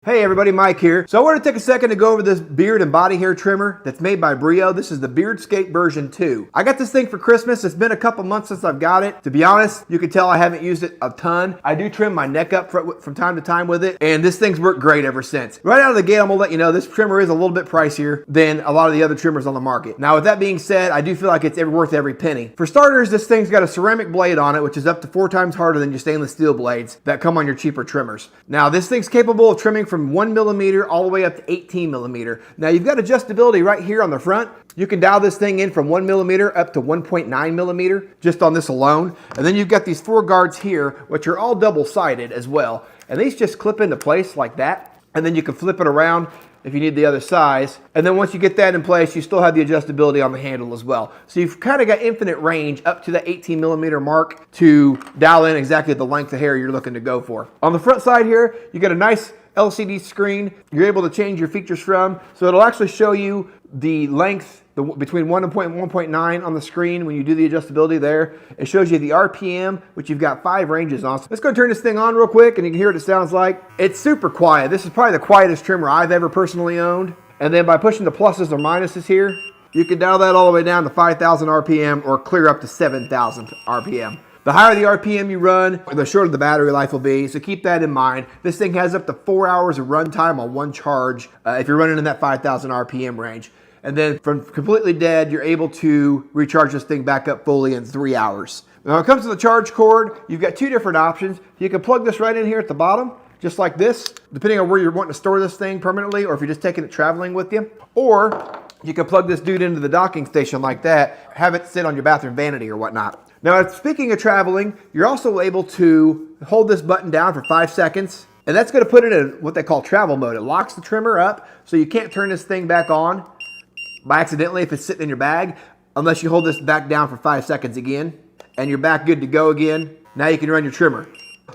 Hey everybody, Mike here. So I want to take a second to go over this beard and body hair trimmer that's made by Brio. This is the Beardscape version 2. I got this thing for Christmas. It's been a couple months since I've got it. To be honest, you can tell I haven't used it a ton. I do trim my neck up from time to time with it, and this thing's worked great ever since. Right out of the gate, I'm gonna let you know this trimmer is a little bit pricier than a lot of the other trimmers on the market. Now with that being said, I do feel like it's worth every penny. For starters, this thing's got a ceramic blade on it, which is up to 4 times harder than your stainless steel blades that come on your cheaper trimmers. Now this thing's capable of trimming from 1 millimeter all the way up to 18 millimeter. Now you've got adjustability right here on the front. You can dial this thing in from 1 millimeter up to 1.9 millimeter just on this alone. And then you've got these 4 guards here, which are all double-sided as well. And these just clip into place like that. And then you can flip it around if you need the other size. And then once you get that in place, you still have the adjustability on the handle as well. So you've kind of got infinite range up to the 18 millimeter mark to dial in exactly the length of hair you're looking to go for. On the front side here, you got a nice LCD screen you're able to change your features from. So it'll actually show you the length between 1 and 1.9 on the screen when you do the adjustability there. It shows you the RPM, which you've got 5 ranges on. So let's go turn this thing on real quick and you can hear what it sounds like. It's super quiet. This is probably the quietest trimmer I've ever personally owned. And then by pushing the pluses or minuses here, you can dial that all the way down to 5,000 RPM or clear up to 7,000 RPM. The higher the RPM you run, the shorter the battery life will be, so keep that in mind. This thing has up to 4 hours of runtime on one charge if you're running in that 5,000 RPM range. And then from completely dead, you're able to recharge this thing back up fully in 3 hours. Now when it comes to the charge cord, you've got 2 different options. You can plug this right in here at the bottom, just like this, depending on where you're wanting to store this thing permanently or if you're just taking it traveling with you. Or you can plug this dude into the docking station like that, have it sit on your bathroom vanity or whatnot. Now, speaking of traveling, you're also able to hold this button down for 5 seconds, and that's going to put it in what they call travel mode. It locks the trimmer up, so you can't turn this thing back on by accidentally if it's sitting in your bag, unless you hold this back down for 5 seconds again, and you're back good to go again. Now you can run your trimmer.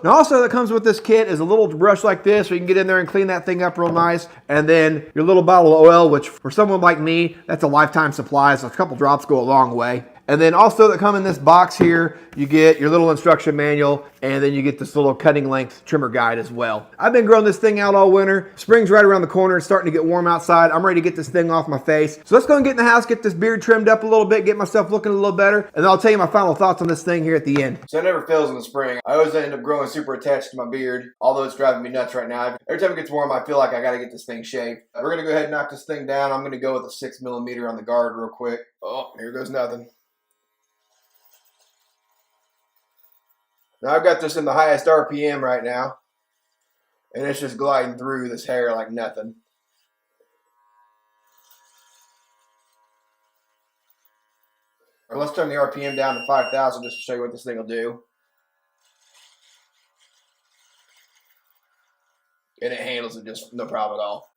Now also that comes with this kit is a little brush like this, so you can get in there and clean that thing up real nice. And then your little bottle of oil, which for someone like me, that's a lifetime supply, so a couple drops go a long way. And then also that come in this box here, you get your little instruction manual, and then you get this little cutting length trimmer guide as well. I've been growing this thing out all winter. Spring's right around the corner. It's starting to get warm outside. I'm ready to get this thing off my face. So let's go and get in the house, get this beard trimmed up a little bit, get myself looking a little better, and then I'll tell you my final thoughts on this thing here at the end. So it never fails in the spring. I always end up growing super attached to my beard, although it's driving me nuts right now. Every time it gets warm, I feel like I gotta get this thing shaved. We're gonna go ahead and knock this thing down. I'm gonna go with a 6 millimeter on the guard real quick. Oh, here goes nothing. Now I've got this in the highest RPM right now, and it's just gliding through this hair like nothing. Or let's turn the RPM down to 5,000 just to show you what this thing will do. And it handles it just no problem at all.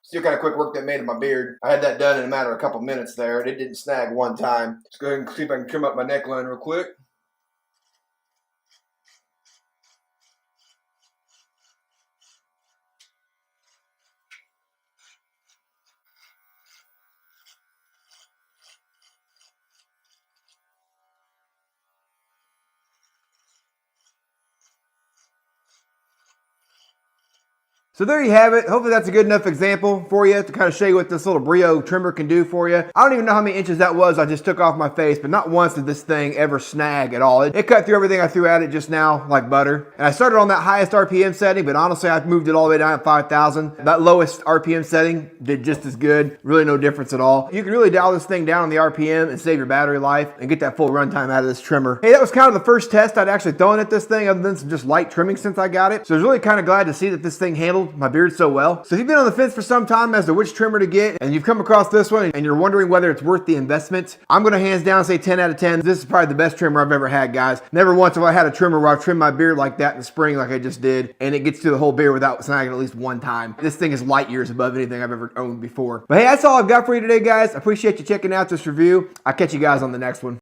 See what kind of quick work that made of my beard. I had that done in a matter of a couple minutes there, and it didn't snag one time. Let's go ahead and see if I can trim up my neckline real quick. So there you have it. Hopefully that's a good enough example for you to kind of show you what this little Brio trimmer can do for you. I don't even know how many inches that was I just took off my face, but not once did this thing ever snag at all. It cut through everything I threw at it just now like butter. And I started on that highest RPM setting, but honestly I've moved it all the way down at 5,000. That lowest RPM setting did just as good. Really no difference at all. You can really dial this thing down on the RPM and save your battery life and get that full runtime out of this trimmer. Hey, that was kind of the first test I'd actually thrown at this thing other than some just light trimming since I got it. So I was really kind of glad to see that this thing handled my beard so well. So if you've been on the fence for some time as to which trimmer to get and you've come across this one and you're wondering whether it's worth the investment, I'm going to hands down say 10 out of 10. This is probably the best trimmer I've ever had, guys. Never once have I had a trimmer where I've trimmed my beard like that in the spring like I just did and it gets through the whole beard without snagging at least one time. This thing is light years above anything I've ever owned before. But hey, that's all I've got for you today, guys. I appreciate you checking out this review. I'll catch you guys on the next one.